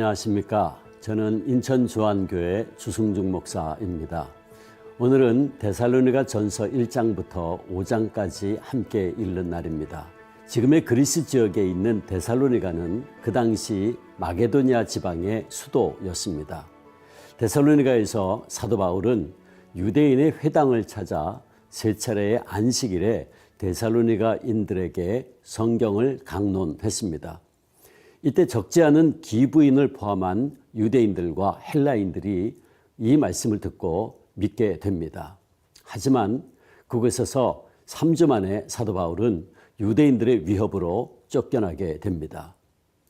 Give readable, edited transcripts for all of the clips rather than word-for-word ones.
안녕하십니까. 저는 인천 주안교회 주승중 목사입니다. 오늘은 데살로니가 전서 1장부터 5장까지 함께 읽는 날입니다. 지금의 그리스 지역에 있는 데살로니가는 그 당시 마게도니아 지방의 수도였습니다. 데살로니가에서 사도 바울은 유대인의 회당을 찾아 세 차례의 안식일에 데살로니가인들에게 성경을 강론했습니다. 이때 적지 않은 기부인을 포함한 유대인들과 헬라인들이 이 말씀을 듣고 믿게 됩니다. 하지만 그곳에서 3주 만에 사도 바울은 유대인들의 위협으로 쫓겨나게 됩니다.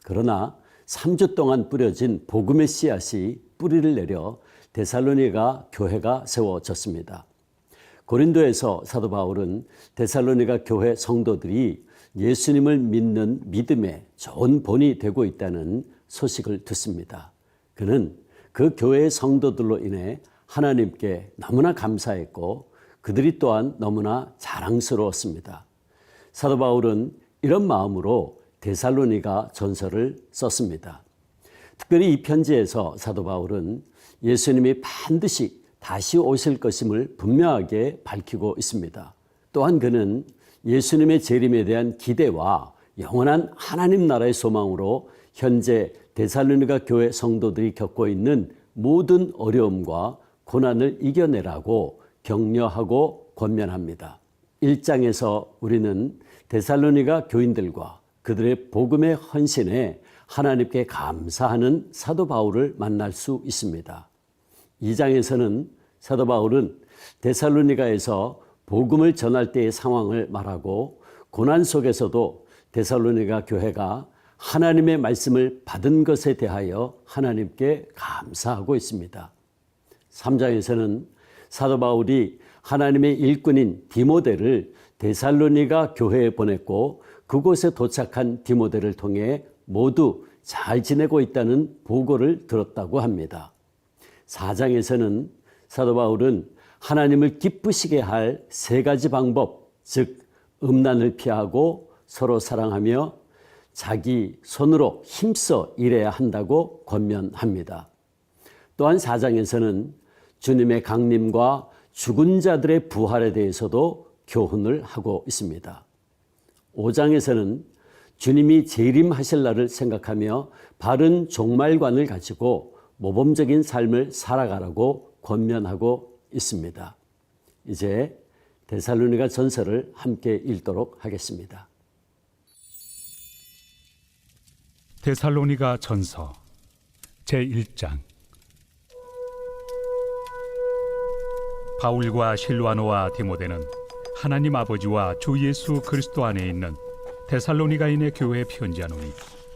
그러나 3주 동안 뿌려진 복음의 씨앗이 뿌리를 내려 데살로니가 교회가 세워졌습니다. 고린도에서 사도 바울은 데살로니가 교회 성도들이 예수님을 믿는 믿음의 좋은 본이 되고 있다는 소식을 듣습니다. 그는 그 교회의 성도들로 인해 하나님께 너무나 감사했고 그들이 또한 너무나 자랑스러웠습니다. 사도 바울은 이런 마음으로 데살로니가 전서를 썼습니다. 특별히 이 편지에서 사도 바울은 예수님이 반드시 다시 오실 것임을 분명하게 밝히고 있습니다. 또한 그는 예수님의 재림에 대한 기대와 영원한 하나님 나라의 소망으로 현재 데살로니가 교회 성도들이 겪고 있는 모든 어려움과 고난을 이겨내라고 격려하고 권면합니다. 1장에서 우리는 데살로니가 교인들과 그들의 복음의 헌신에 하나님께 감사하는 사도 바울을 만날 수 있습니다. 2장에서는 사도 바울은 데살로니가에서 복음을 전할 때의 상황을 말하고 고난 속에서도 데살로니가 교회가 하나님의 말씀을 받은 것에 대하여 하나님께 감사하고 있습니다. 3장에서는 사도 바울이 하나님의 일꾼인 디모데를 데살로니가 교회에 보냈고 그곳에 도착한 디모데를 통해 모두 잘 지내고 있다는 보고를 들었다고 합니다. 4장에서는 사도 바울은 하나님을 기쁘시게 할 세 가지 방법, 즉 음란을 피하고 서로 사랑하며 자기 손으로 힘써 일해야 한다고 권면합니다. 또한 4장에서는 주님의 강림과 죽은 자들의 부활에 대해서도 교훈을 하고 있습니다. 5장에서는 주님이 재림하실 날을 생각하며 바른 종말관을 가지고 모범적인 삶을 살아가라고 권면하고 있습니다. 이제 데살로니가 전서를 함께 읽도록 하겠습니다. 데살로니가 전서 제1장. 바울과 실와노와 디모데는 하나님 아버지와 주 예수 그리스도 안에 있는 데살로니가인의 교회에 편지하노니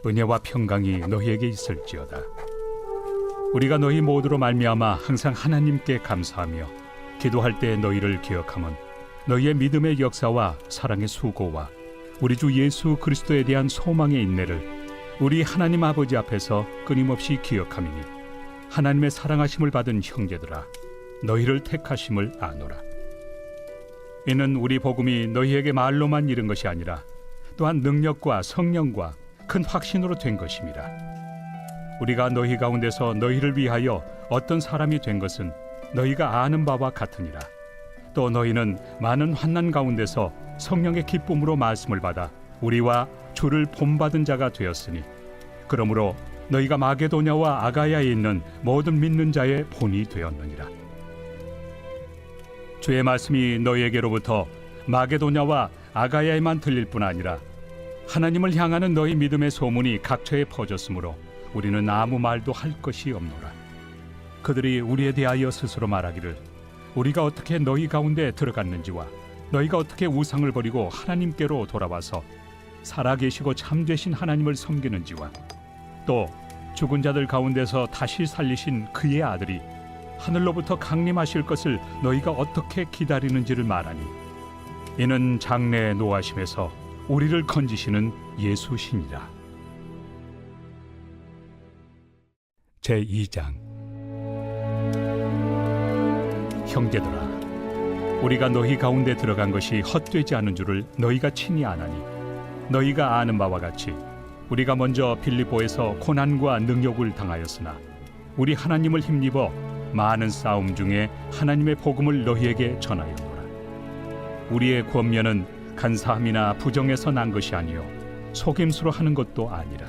은혜와 평강이 너희에게 있을지어다. 우리가 너희 모두로 말미암아 항상 하나님께 감사하며 기도할 때 너희를 기억함은 너희의 믿음의 역사와 사랑의 수고와 우리 주 예수 그리스도에 대한 소망의 인내를 우리 하나님 아버지 앞에서 끊임없이 기억함이니 하나님의 사랑하심을 받은 형제들아 너희를 택하심을 아노라. 이는 우리 복음이 너희에게 말로만 이른 것이 아니라 또한 능력과 성령과 큰 확신으로 된 것임이라. 우리가 너희 가운데서 너희를 위하여 어떤 사람이 된 것은 너희가 아는 바와 같으니라. 또 너희는 많은 환난 가운데서 성령의 기쁨으로 말씀을 받아 우리와 주를 본받은 자가 되었으니 그러므로 너희가 마게도냐와 아가야에 있는 모든 믿는 자의 본이 되었느니라. 주의 말씀이 너희에게로부터 마게도냐와 아가야에만 들릴 뿐 아니라 하나님을 향하는 너희 믿음의 소문이 각처에 퍼졌으므로 우리는 아무 말도 할 것이 없노라. 그들이 우리에 대하여 스스로 말하기를 우리가 어떻게 너희 가운데 들어갔는지와 너희가 어떻게 우상을 버리고 하나님께로 돌아와서 살아계시고 참되신 하나님을 섬기는지와 또 죽은 자들 가운데서 다시 살리신 그의 아들이 하늘로부터 강림하실 것을 너희가 어떻게 기다리는지를 말하니 이는 장래의 노하심에서 우리를 건지시는 예수시니라. 제2장. 형제들아, 우리가 너희 가운데 들어간 것이 헛되지 않은 줄을 너희가 친히 아나니 너희가 아는 바와 같이 우리가 먼저 빌립보에서 고난과 능욕을 당하였으나 우리 하나님을 힘입어 많은 싸움 중에 하나님의 복음을 너희에게 전하였노라. 우리의 권면은 간사함이나 부정에서 난 것이 아니요 속임수로 하는 것도 아니라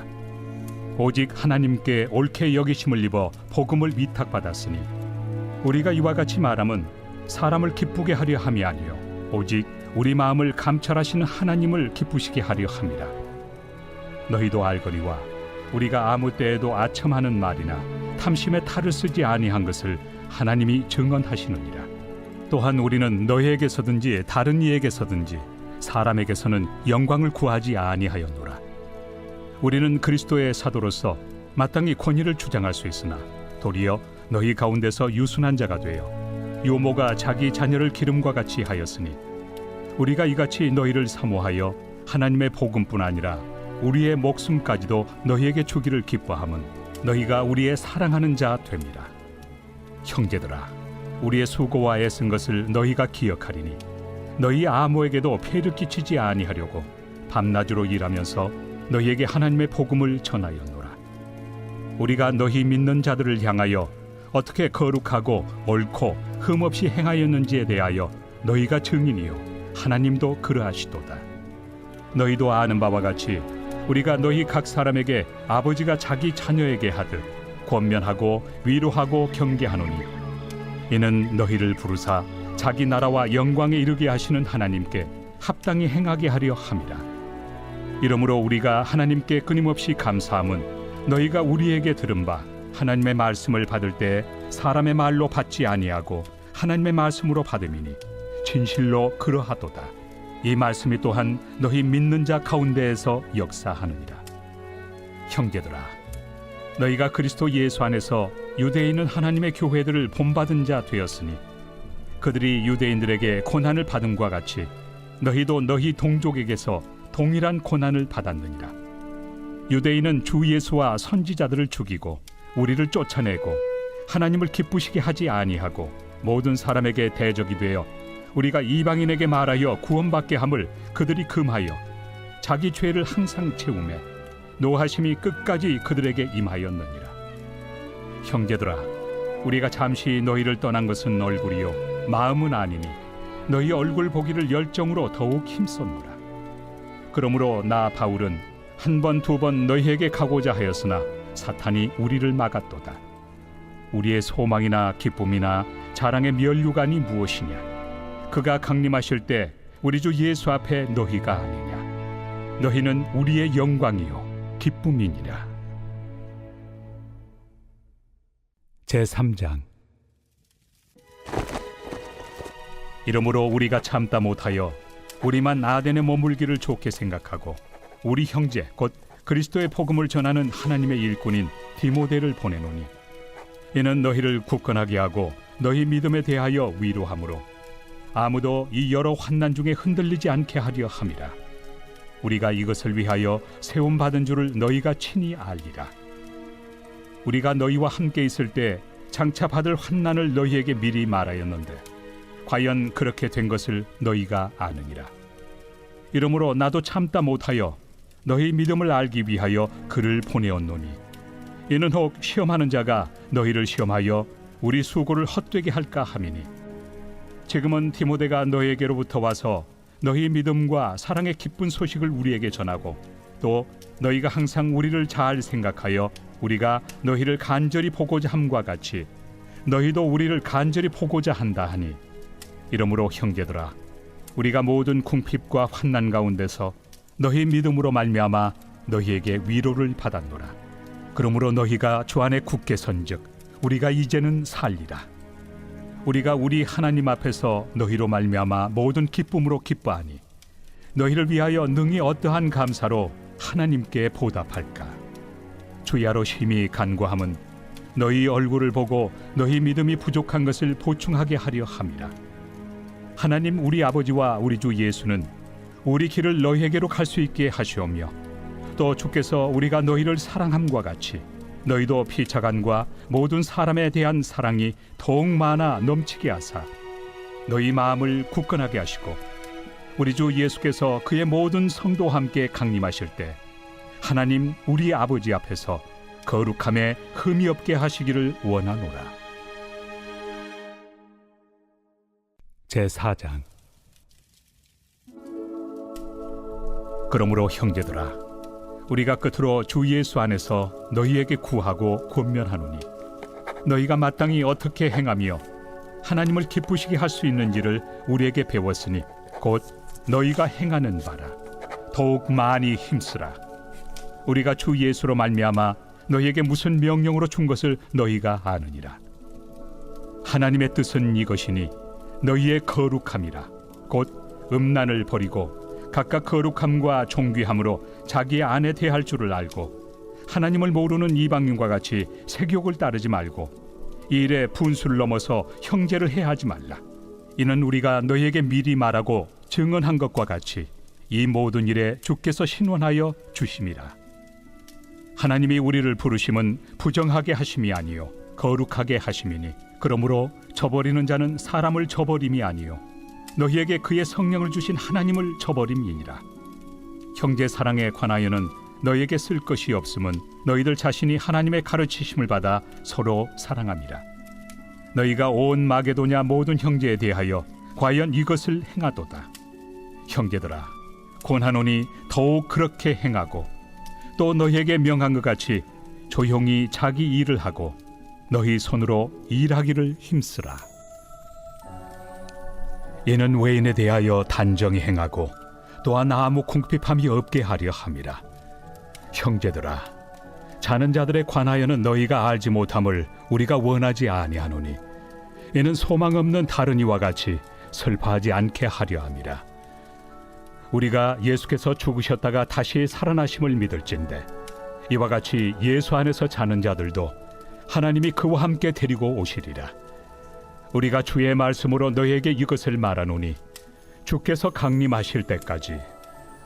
오직 하나님께 옳게 여기심을 입어 복음을 위탁받았으니 우리가 이와 같이 말함은 사람을 기쁘게 하려 함이 아니요 오직 우리 마음을 감찰하시는 하나님을 기쁘시게 하려 함이라. 너희도 알거니와 우리가 아무 때에도 아첨하는 말이나 탐심의 탈을 쓰지 아니한 것을 하나님이 증언하시느니라. 또한 우리는 너희에게서든지 다른 이에게서든지 사람에게서는 영광을 구하지 아니하였노라. 우리는 그리스도의 사도로서 마땅히 권위를 주장할 수 있으나 도리어 너희 가운데서 유순한 자가 되어 요모가 자기 자녀를 기름과 같이 하였으니 우리가 이같이 너희를 사모하여 하나님의 복음뿐 아니라 우리의 목숨까지도 너희에게 주기를 기뻐함은 너희가 우리의 사랑하는 자 됨이라. 형제들아, 우리의 수고와 애쓴 것을 너희가 기억하리니 너희 아무에게도 폐를 끼치지 아니하려고 밤낮으로 일하면서 너희에게 하나님의 복음을 전하였노라. 우리가 너희 믿는 자들을 향하여 어떻게 거룩하고 옳고 흠없이 행하였는지에 대하여 너희가 증인이요 하나님도 그러하시도다. 너희도 아는 바와 같이 우리가 너희 각 사람에게 아버지가 자기 자녀에게 하듯 권면하고 위로하고 경계하노니 이는 너희를 부르사 자기 나라와 영광에 이르게 하시는 하나님께 합당히 행하게 하려 함이라. 이러므로 우리가 하나님께 끊임없이 감사함은 너희가 우리에게 들은 바 하나님의 말씀을 받을 때 사람의 말로 받지 아니하고 하나님의 말씀으로 받음이니 진실로 그러하도다. 이 말씀이 또한 너희 믿는 자 가운데에서 역사하느니라. 형제들아, 너희가 그리스도 예수 안에서 유대에 있는 하나님의 교회들을 본받은 자 되었으니 그들이 유대인들에게 고난을 받음과 같이 너희도 너희 동족에게서 동일한 고난을 받았느니라. 유대인은 주 예수와 선지자들을 죽이고 우리를 쫓아내고 하나님을 기쁘시게 하지 아니하고 모든 사람에게 대적이 되어 우리가 이방인에게 말하여 구원받게 함을 그들이 금하여 자기 죄를 항상 채우매 노하심이 끝까지 그들에게 임하였느니라. 형제들아, 우리가 잠시 너희를 떠난 것은 얼굴이요 마음은 아니니 너희 얼굴 보기를 열정으로 더욱 힘썼노라. 그러므로 나 바울은 한 번 두 번 너희에게 가고자 하였으나 사탄이 우리를 막았도다. 우리의 소망이나 기쁨이나 자랑의 면류관이 무엇이냐? 그가 강림하실 때 우리 주 예수 앞에 너희가 아니냐? 너희는 우리의 영광이요 기쁨이니라. 제3장. 이러므로 우리가 참다 못하여 우리만 아덴에 머물기를 좋게 생각하고 우리 형제 곧 그리스도의 복음을 전하는 하나님의 일꾼인 디모데를 보내노니 이는 너희를 굳건하게 하고 너희 믿음에 대하여 위로하므로 아무도 이 여러 환난 중에 흔들리지 않게 하려 함이라. 우리가 이것을 위하여 세움 받은 줄을 너희가 친히 알리라. 우리가 너희와 함께 있을 때 장차 받을 환난을 너희에게 미리 말하였는데 과연 그렇게 된 것을 너희가 아느니라. 이러므로 나도 참다 못하여 너희 믿음을 알기 위하여 그를 보내었노니 이는 혹 시험하는 자가 너희를 시험하여 우리 수고를 헛되게 할까 함이니 지금은 디모데가 너희에게로부터 와서 너희 믿음과 사랑의 기쁜 소식을 우리에게 전하고 또 너희가 항상 우리를 잘 생각하여 우리가 너희를 간절히 보고자 함과 같이 너희도 우리를 간절히 보고자 한다 하니 이러므로 형제들아, 우리가 모든 궁핍과 환난 가운데서 너희 믿음으로 말미암아 너희에게 위로를 받았노라. 그러므로 너희가 주 안에 굳게 선즉 우리가 이제는 살리라. 우리가 우리 하나님 앞에서 너희로 말미암아 모든 기쁨으로 기뻐하니 너희를 위하여 능히 어떠한 감사로 하나님께 보답할까? 주야로 심히 간구함은 너희 얼굴을 보고 너희 믿음이 부족한 것을 보충하게 하려 함이라. 하나님 우리 아버지와 우리 주 예수는 우리 길을 너희에게로 갈 수 있게 하시오며 또 주께서 우리가 너희를 사랑함과 같이 너희도 피차간과 모든 사람에 대한 사랑이 더욱 많아 넘치게 하사 너희 마음을 굳건하게 하시고 우리 주 예수께서 그의 모든 성도와 함께 강림하실 때 하나님 우리 아버지 앞에서 거룩함에 흠이 없게 하시기를 원하노라. 제4장. 그러므로 형제들아, 우리가 끝으로 주 예수 안에서 너희에게 구하고 권면하노니, 너희가 마땅히 어떻게 행하며 하나님을 기쁘시게 할 수 있는지를 우리에게 배웠으니 곧 너희가 행하는 바라. 더욱 많이 힘쓰라. 우리가 주 예수로 말미암아 너희에게 무슨 명령으로 준 것을 너희가 아느니라. 하나님의 뜻은 이것이니 너희의 거룩함이라. 곧 음란을 버리고 각각 거룩함과 존귀함으로 자기의 아내 대할 줄을 알고, 하나님을 모르는 이방인과 같이 세욕을 따르지 말고 이 일에 분수를 넘어서 형제를 해하지 말라. 이는 우리가 너희에게 미리 말하고 증언한 것과 같이 이 모든 일에 주께서 신원하여 주심이라. 하나님이 우리를 부르심은 부정하게 하심이 아니요 거룩하게 하심이니, 그러므로 저버리는 자는 사람을 저버림이 아니요 너희에게 그의 성령을 주신 하나님을 저버림이니라. 형제 사랑에 관하여는 너희에게 쓸 것이 없음은 너희들 자신이 하나님의 가르치심을 받아 서로 사랑함이라. 너희가 온 마게도냐 모든 형제에 대하여 과연 이것을 행하도다. 형제들아, 권하노니 더욱 그렇게 행하고, 또 너희에게 명한 것 같이 조용히 자기 일을 하고 너희 손으로 일하기를 힘쓰라. 이는 외인에 대하여 단정히 행하고 또한 아무 궁핍함이 없게 하려 함이라. 형제들아, 자는 자들에 관하여는 너희가 알지 못함을 우리가 원하지 아니하노니, 이는 소망 없는 다른 이와 같이 슬퍼하지 않게 하려 함이라. 우리가 예수께서 죽으셨다가 다시 살아나심을 믿을진대, 이와 같이 예수 안에서 자는 자들도 하나님이 그와 함께 데리고 오시리라. 우리가 주의 말씀으로 너희에게 이것을 말하노니, 주께서 강림하실 때까지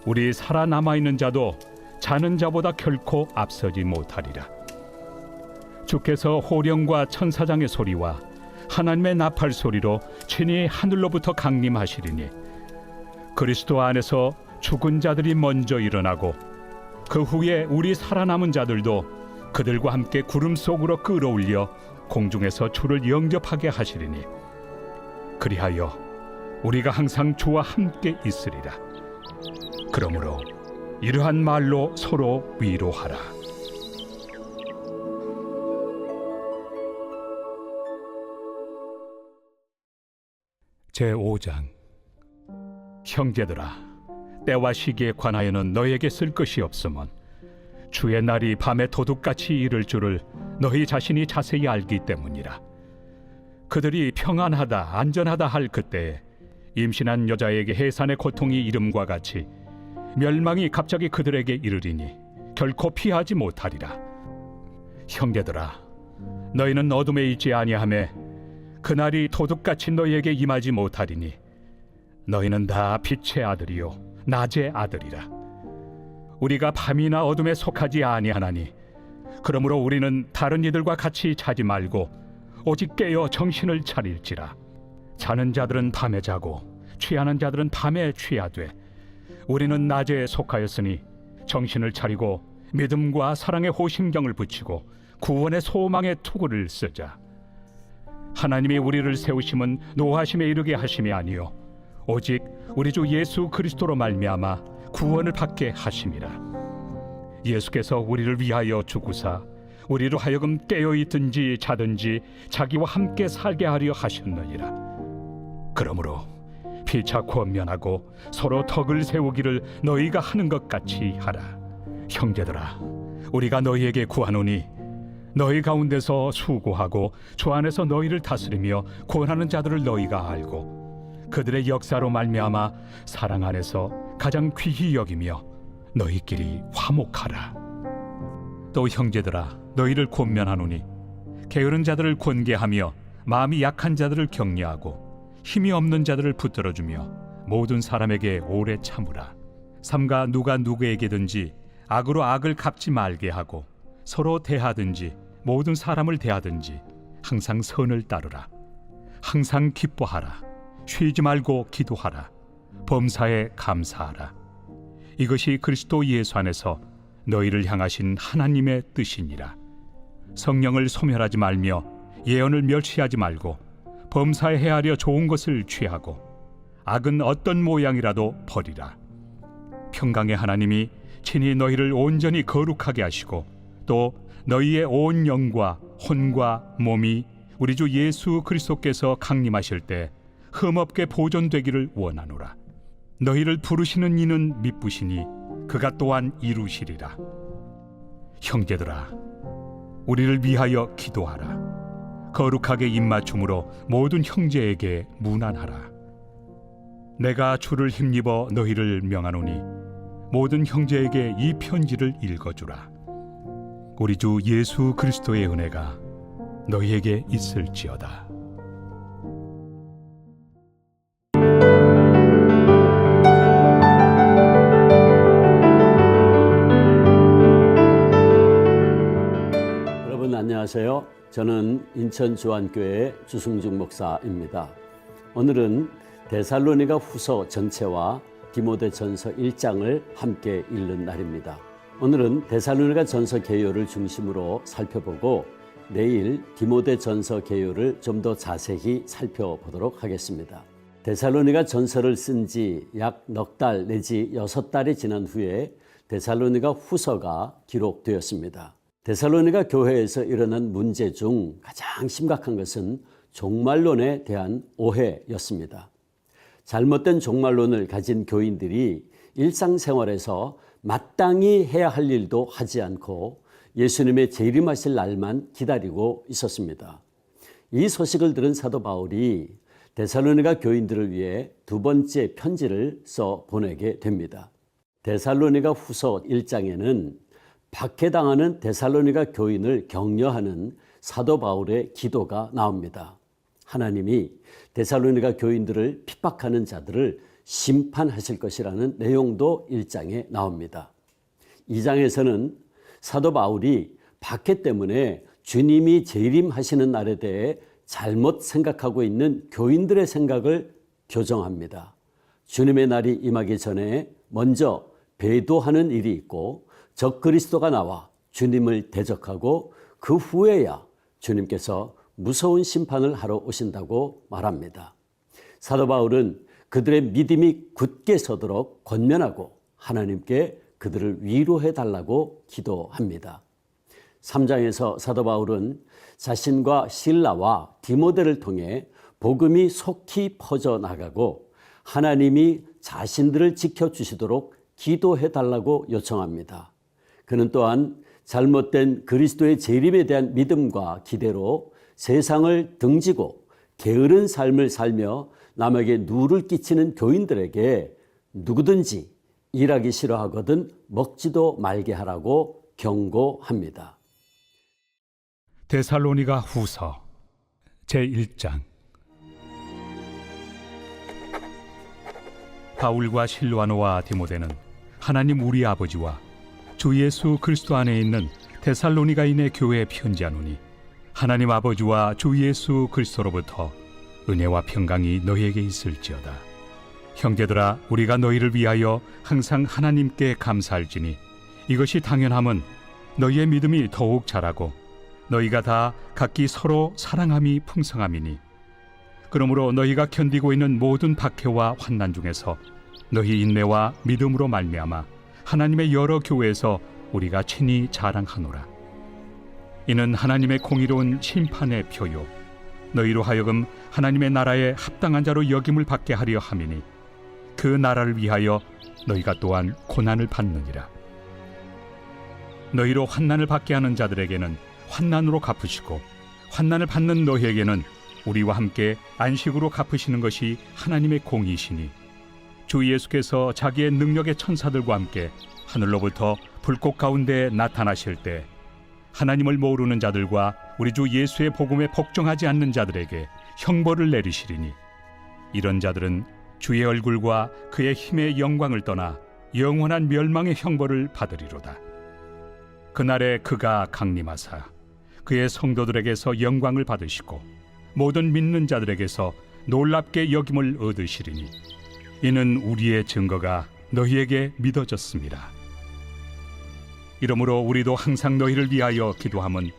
우리 살아남아 있는 자도 자는 자보다 결코 앞서지 못하리라. 주께서 호령과 천사장의 소리와 하나님의 나팔 소리로 친히 하늘로부터 강림하시리니, 그리스도 안에서 죽은 자들이 먼저 일어나고 그 후에 우리 살아남은 자들도 그들과 함께 구름 속으로 끌어올려 공중에서 주를 영접하게 하시리니, 그리하여 우리가 항상 주와 함께 있으리라. 그러므로 이러한 말로 서로 위로하라. 제5장. 형제들아, 때와 시기에 관하여는 너희에게 쓸 것이 없음은 주의 날이 밤에 도둑같이 이를 줄을 너희 자신이 자세히 알기 때문이라. 그들이 평안하다 안전하다 할 그때에 임신한 여자에게 해산의 고통이 이름과 같이 멸망이 갑자기 그들에게 이르리니 결코 피하지 못하리라. 형제들아, 너희는 어둠에 있지 아니하매 그날이 도둑같이 너희에게 임하지 못하리니, 너희는 다 빛의 아들이요 낮의 아들이라. 우리가 밤이나 어둠에 속하지 아니하나니, 그러므로 우리는 다른 이들과 같이 자지 말고 오직 깨어 정신을 차릴지라. 자는 자들은 밤에 자고 취하는 자들은 밤에 취하되, 우리는 낮에 속하였으니 정신을 차리고 믿음과 사랑의 호심경을 붙이고 구원의 소망의 투구를 쓰자. 하나님이 우리를 세우심은 노하심에 이르게 하심이 아니요 오직 우리 주 예수 그리스도로 말미암아 구원을 받게 하심이라. 예수께서 우리를 위하여 죽으사 우리로 하여금 깨어 있든지 자든지 자기와 함께 살게 하려 하셨느니라. 그러므로 피차 권면하고 서로 덕을 세우기를 너희가 하는 것 같이 하라. 형제들아, 우리가 너희에게 구하노니, 너희 가운데서 수고하고 주 안에서 너희를 다스리며 권하는 자들을 너희가 알고 그들의 역사로 말미암아 사랑 안에서 가장 귀히 여기며 너희끼리 화목하라. 또 형제들아, 너희를 권면하노니, 게으른 자들을 권계하며 마음이 약한 자들을 격려하고 힘이 없는 자들을 붙들어주며 모든 사람에게 오래 참으라. 삼가 누가 누구에게든지 악으로 악을 갚지 말게 하고 서로 대하든지 모든 사람을 대하든지 항상 선을 따르라. 항상 기뻐하라. 쉬지 말고 기도하라. 범사에 감사하라. 이것이 그리스도 예수 안에서 너희를 향하신 하나님의 뜻이니라. 성령을 소멸하지 말며 예언을 멸시하지 말고 범사에 헤아려 좋은 것을 취하고 악은 어떤 모양이라도 버리라. 평강의 하나님이 친히 너희를 온전히 거룩하게 하시고 또 너희의 온 영과 혼과 몸이 우리 주 예수 그리스도께서 강림하실 때 흠없게 보존되기를 원하노라. 너희를 부르시는 이는 미쁘시니 그가 또한 이루시리라. 형제들아, 우리를 위하여 기도하라. 거룩하게 입맞춤으로 모든 형제에게 문안하라. 내가 주를 힘입어 너희를 명하노니 모든 형제에게 이 편지를 읽어주라. 우리 주 예수 그리스도의 은혜가 너희에게 있을지어다. 여러분 안녕하세요. 저는 인천 주안교회 주승중 목사입니다. 오늘은 데살로니가 후서 전체와 디모데전서 1장을 함께 읽는 날입니다. 오늘은 데살로니가 전서 개요를 중심으로 살펴보고 내일 디모데전서 개요를 좀 더 자세히 살펴보도록 하겠습니다. 데살로니가 전서를 쓴 지 약 넉 달 내지 6달이 지난 후에 데살로니가 후서가 기록되었습니다. 데살로니가 교회에서 일어난 문제 중 가장 심각한 것은 종말론에 대한 오해였습니다. 잘못된 종말론을 가진 교인들이 일상생활에서 마땅히 해야 할 일도 하지 않고 예수님의 재림하실 날만 기다리고 있었습니다. 이 소식을 들은 사도 바울이 데살로니가 교인들을 위해 두 번째 편지를 써 보내게 됩니다. 데살로니가 후서 1장에는 박해당하는 데살로니가 교인을 격려하는 사도 바울의 기도가 나옵니다. 하나님이 데살로니가 교인들을 핍박하는 자들을 심판하실 것이라는 내용도 1장에 나옵니다. 2장에서는 사도 바울이 박해 때문에 주님이 재림하시는 날에 대해 잘못 생각하고 있는 교인들의 생각을 교정합니다. 주님의 날이 임하기 전에 먼저 배도하는 일이 있고 적그리스도가 나와 주님을 대적하고 그 후에야 주님께서 무서운 심판을 하러 오신다고 말합니다. 사도 바울은 그들의 믿음이 굳게 서도록 권면하고 하나님께 그들을 위로해 달라고 기도합니다. 3장에서 사도 바울은 자신과 실라와 디모데를 통해 복음이 속히 퍼져나가고 하나님이 자신들을 지켜주시도록 기도해 달라고 요청합니다. 그는 또한 잘못된 그리스도의 재림에 대한 믿음과 기대로 세상을 등지고 게으른 삶을 살며 남에게 누를 끼치는 교인들에게 누구든지 일하기 싫어하거든 먹지도 말게 하라고 경고합니다. 데살로니가 후서 제1장. 바울과 실와노와 디모데는 하나님 우리 아버지와 주 예수 그리스도 안에 있는 데살로니가인의 교회에 편지하노니 하나님 아버지와 주 예수 그리스도로부터 은혜와 평강이 너희에게 있을지어다. 형제들아, 우리가 너희를 위하여 항상 하나님께 감사할지니 이것이 당연함은 너희의 믿음이 더욱 자라고 너희가 다 각기 서로 사랑함이 풍성함이니 그러므로 너희가 견디고 있는 모든 박해와 환난 중에서 너희 인내와 믿음으로 말미암아 하나님의 여러 교회에서 우리가 친히 자랑하노라. 이는 하나님의 공의로운 심판의 표요 너희로 하여금 하나님의 나라에 합당한 자로 여김을 받게 하려 함이니 그 나라를 위하여 너희가 또한 고난을 받느니라. 너희로 환난을 받게 하는 자들에게는 환난으로 갚으시고 환난을 받는 너희에게는 우리와 함께 안식으로 갚으시는 것이 하나님의 공의시니 주 예수께서 자기의 능력의 천사들과 함께 하늘로부터 불꽃 가운데 나타나실 때 하나님을 모르는 자들과 우리 주 예수의 복음에 복종하지 않는 자들에게 형벌을 내리시리니 이런 자들은 주의 얼굴과 그의 힘의 영광을 떠나 영원한 멸망의 형벌을 받으리로다. 그날에 그가 강림하사 그의 성도들에게서 영광을 받으시고 모든 믿는 자들에게서 놀랍게 여김을 얻으시리니 이는 우리의 증거가 너희에게 믿어졌습니다. 이러므로 우리도 항상 너희를 위하여 기도함은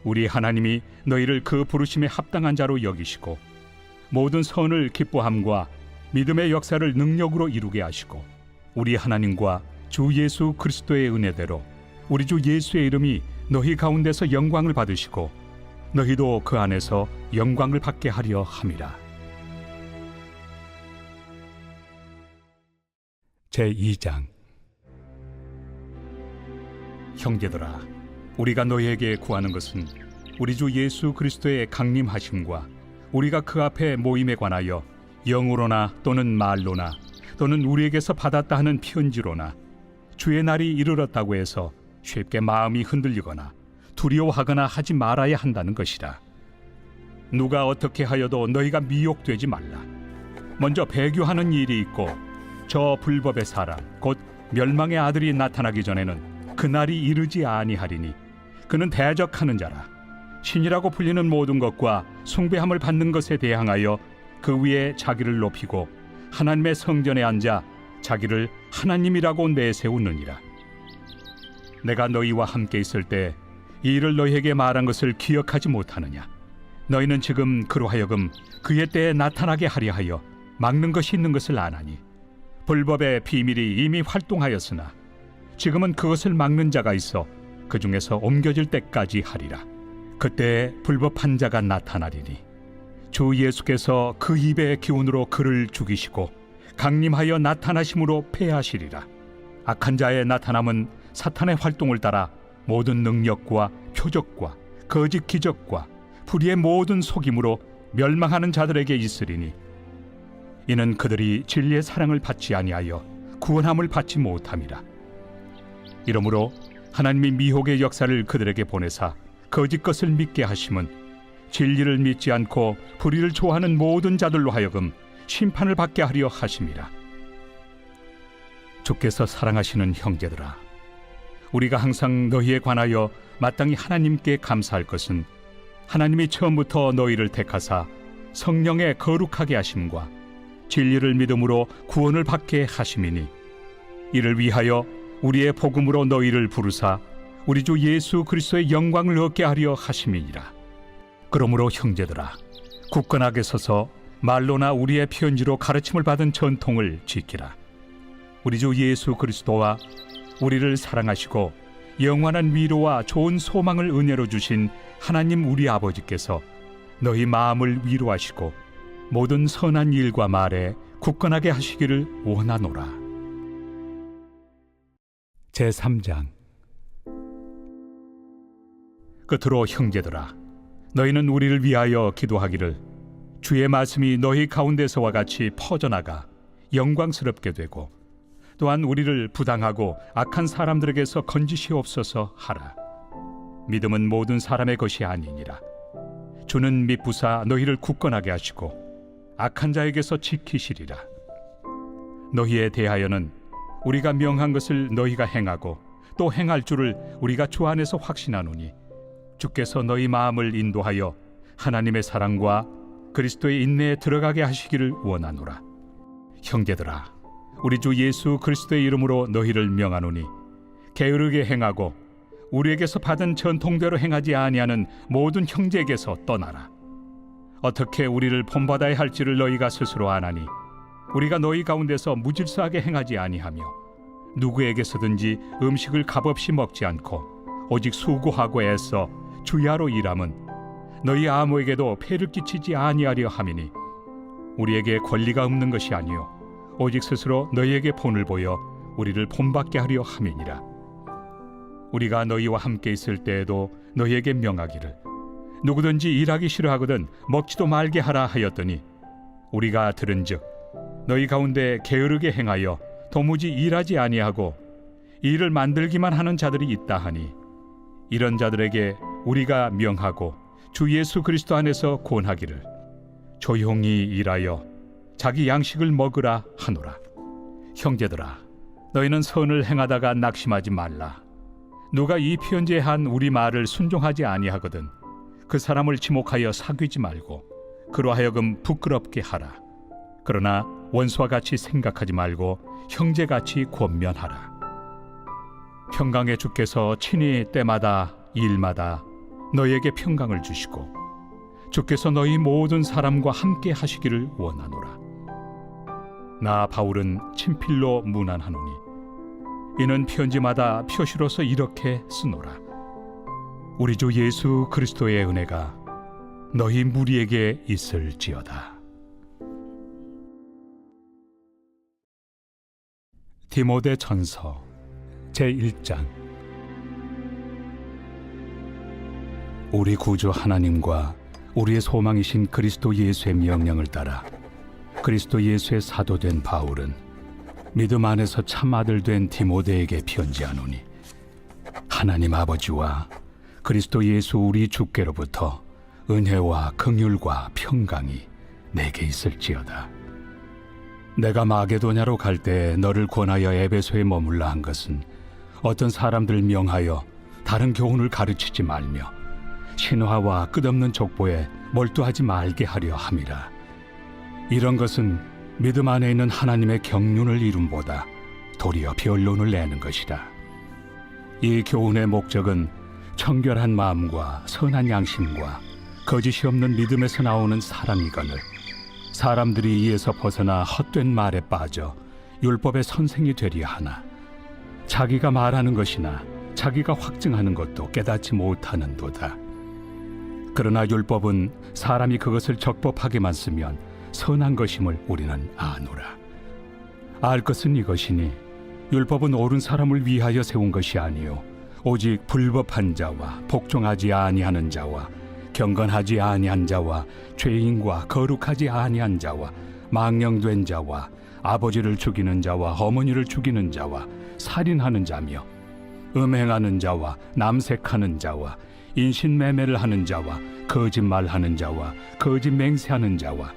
우리 하나님이 너희를 그 부르심에 합당한 자로 여기시고 모든 선을 기뻐함과 믿음의 역사를 능력으로 이루게 하시고 우리 하나님과 주 예수 그리스도의 은혜대로 우리 주 예수의 이름이 너희 가운데서 영광을 받으시고 너희도 그 안에서 영광을 받게 하려 함이라. 제2장. 형제들아, 우리가 너희에게 구하는 것은 우리 주 예수 그리스도의 강림하심과 우리가 그 앞에 모임에 관하여 영으로나 또는 말로나 또는 우리에게서 받았다 하는 편지로나 주의 날이 이르렀다고 해서 쉽게 마음이 흔들리거나 두려워하거나 하지 말아야 한다는 것이라. 누가 어떻게 하여도 너희가 미혹되지 말라. 먼저 배교하는 일이 있고 저 불법의 사람 곧 멸망의 아들이 나타나기 전에는 그 날이 이르지 아니하리니 그는 대적하는 자라. 신이라고 불리는 모든 것과 숭배함을 받는 것에 대항하여 그 위에 자기를 높이고 하나님의 성전에 앉아 자기를 하나님이라고 내세우느니라. 내가 너희와 함께 있을 때 이 일을 너희에게 말한 것을 기억하지 못하느냐? 너희는 지금 그로 하여금 그의 때에 나타나게 하려 하여 막는 것이 있는 것을 아나니 불법의 비밀이 이미 활동하였으나 지금은 그것을 막는 자가 있어 그 중에서 옮겨질 때까지 하리라. 그때 불법한 자가 나타나리니 주 예수께서 그 입의 기운으로 그를 죽이시고 강림하여 나타나심으로 패하시리라. 악한 자의 나타남은 사탄의 활동을 따라 모든 능력과 표적과 거짓 기적과 불의의 모든 속임으로 멸망하는 자들에게 있으리니 이는 그들이 진리의 사랑을 받지 아니하여 구원함을 받지 못함이라. 이러므로 하나님이 미혹의 역사를 그들에게 보내사 거짓 것을 믿게 하심은 진리를 믿지 않고 불의를 좋아하는 모든 자들로 하여금 심판을 받게 하려 하심이라. 주께서 사랑하시는 형제들아, 우리가 항상 너희에 관하여 마땅히 하나님께 감사할 것은 하나님이 처음부터 너희를 택하사 성령에 거룩하게 하심과 진리를 믿음으로 구원을 받게 하심이니 이를 위하여 우리의 복음으로 너희를 부르사 우리 주 예수 그리스도의 영광을 얻게 하려 하심이니라. 그러므로 형제들아, 굳건하게 서서 말로나 우리의 편지로 가르침을 받은 전통을 지키라. 우리 주 예수 그리스도와 우리를 사랑하시고 영원한 위로와 좋은 소망을 은혜로 주신 하나님 우리 아버지께서 너희 마음을 위로하시고 모든 선한 일과 말에 굳건하게 하시기를 원하노라. 제3장. 끝으로 형제들아, 너희는 우리를 위하여 기도하기를 주의 말씀이 너희 가운데서와 같이 퍼져나가 영광스럽게 되고 또한 우리를 부당하고 악한 사람들에게서 건지시옵소서 하라. 믿음은 모든 사람의 것이 아니니라. 주는 미쁘사 너희를 굳건하게 하시고 악한 자에게서 지키시리라. 너희에 대하여는 우리가 명한 것을 너희가 행하고 또 행할 줄을 우리가 주 안에서 확신하노니 주께서 너희 마음을 인도하여 하나님의 사랑과 그리스도의 인내에 들어가게 하시기를 원하노라. 형제들아, 우리 주 예수 그리스도의 이름으로 너희를 명하노니 게으르게 행하고 우리에게서 받은 전통대로 행하지 아니하는 모든 형제에게서 떠나라. 어떻게 우리를 본받아야 할지를 너희가 스스로 아나니 우리가 너희 가운데서 무질서하게 행하지 아니하며 누구에게서든지 음식을 값없이 먹지 않고 오직 수고하고 애써 주야로 일함은 너희 아무에게도 폐를 끼치지 아니하려 함이니 우리에게 권리가 없는 것이 아니요 오직 스스로 너희에게 본을 보여 우리를 본받게 하려 함이니라. 우리가 너희와 함께 있을 때에도 너희에게 명하기를 누구든지 일하기 싫어하거든 먹지도 말게 하라 하였더니 우리가 들은즉 너희 가운데 게으르게 행하여 도무지 일하지 아니하고 일을 만들기만 하는 자들이 있다 하니 이런 자들에게 우리가 명하고 주 예수 그리스도 안에서 권하기를 조용히 일하여 자기 양식을 먹으라 하노라. 형제들아, 너희는 선을 행하다가 낙심하지 말라. 누가 이 편지에 한 우리 말을 순종하지 아니하거든 그 사람을 지목하여 사귀지 말고 그로 하여금 부끄럽게 하라. 그러나 원수와 같이 생각하지 말고 형제같이 권면하라. 평강의 주께서 친히 때마다 일마다 너희에게 평강을 주시고 주께서 너희 모든 사람과 함께 하시기를 원하노라. 나 바울은 친필로 문안하노니 이는 편지마다 표시로서 이렇게 쓰노라. 우리 주 예수 그리스도의 은혜가 너희 무리에게 있을지어다. 디모데 전서 제1장. 우리 구주 하나님과 우리의 소망이신 그리스도 예수의 명령을 따라 그리스도 예수의 사도된 바울은 믿음 안에서 참 아들 된 디모데에게 편지하노니 하나님 아버지와 그리스도 예수 우리 주께로부터 은혜와 긍휼과 평강이 내게 있을지어다. 내가 마게도냐로 갈 때 너를 권하여 에베소에 머물라 한 것은 어떤 사람들 명하여 다른 교훈을 가르치지 말며 신화와 끝없는 족보에 몰두하지 말게 하려 함이라. 이런 것은 믿음 안에 있는 하나님의 경륜을 이룸보다 도리어 변론을 내는 것이라. 이 교훈의 목적은 청결한 마음과 선한 양심과 거짓이 없는 믿음에서 나오는 사랑이거늘 사람들이 이에서 벗어나 헛된 말에 빠져 율법의 선생이 되려 하나 자기가 말하는 것이나 자기가 확증하는 것도 깨닫지 못하는도다. 그러나 율법은 사람이 그것을 적법하게만 쓰면 선한 것임을 우리는 아노라. 알 것은 이것이니 율법은 옳은 사람을 위하여 세운 것이 아니요 오직 불법한 자와 복종하지 아니하는 자와 경건하지 아니한 자와 죄인과 거룩하지 아니한 자와 망령된 자와 아버지를 죽이는 자와 어머니를 죽이는 자와 살인하는 자며 음행하는 자와 남색하는 자와 인신매매를 하는 자와 거짓말하는 자와 거짓 맹세하는 자와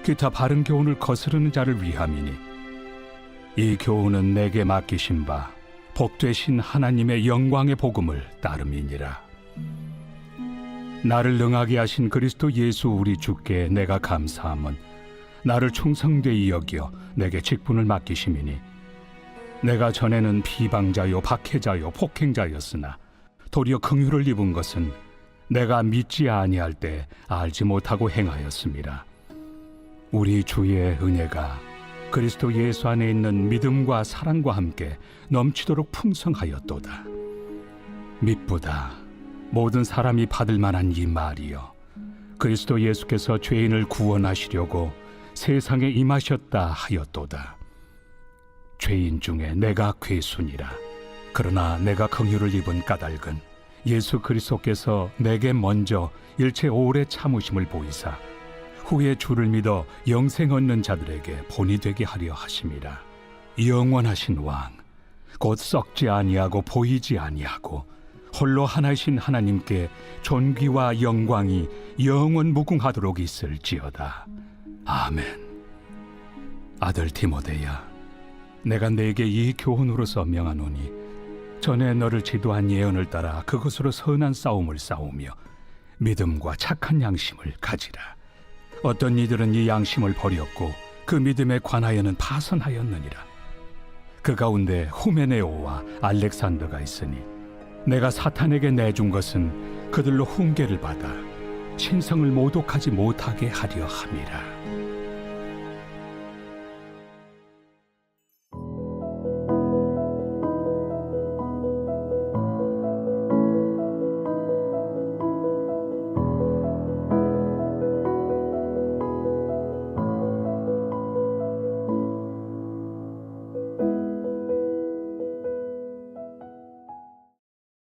기타 바른 교훈을 거스르는 자를 위함이니 이 교훈은 내게 맡기신 바 복되신 하나님의 영광의 복음을 따름이니라. 나를 능하게 하신 그리스도 예수 우리 주께 내가 감사함은 나를 충성되이 여겨 내게 직분을 맡기심이니 내가 전에는 비방자요 박해자요 폭행자였으나 도리어 긍휼을 입은 것은 내가 믿지 아니할 때 알지 못하고 행하였습니다. 우리 주의 은혜가 그리스도 예수 안에 있는 믿음과 사랑과 함께 넘치도록 풍성하였도다. 미쁘다 모든 사람이 받을 만한 이 말이여 그리스도 예수께서 죄인을 구원하시려고 세상에 임하셨다 하였도다. 죄인 중에 내가 괴순이라. 그러나 내가 긍휼을 입은 까닭은 예수 그리스도께서 내게 먼저 일체 오래 참으심을 보이사 후에 주를 믿어 영생 얻는 자들에게 본이 되게 하려 하심이라. 영원하신 왕 곧 썩지 아니하고 보이지 아니하고 홀로 하나이신 하나님께 존귀와 영광이 영원 무궁하도록 있을지어다. 아멘. 아들 디모데야, 내가 네게 이 교훈으로서 명하노니 전에 너를 지도한 예언을 따라 그것으로 선한 싸움을 싸우며 믿음과 착한 양심을 가지라. 어떤 이들은 이 양심을 버렸고 그 믿음에 관하여는 파선하였느니라. 그 가운데 후메네오와 알렉산더가 있으니 내가 사탄에게 내준 것은 그들로 훈계를 받아 신성을 모독하지 못하게 하려 함이라.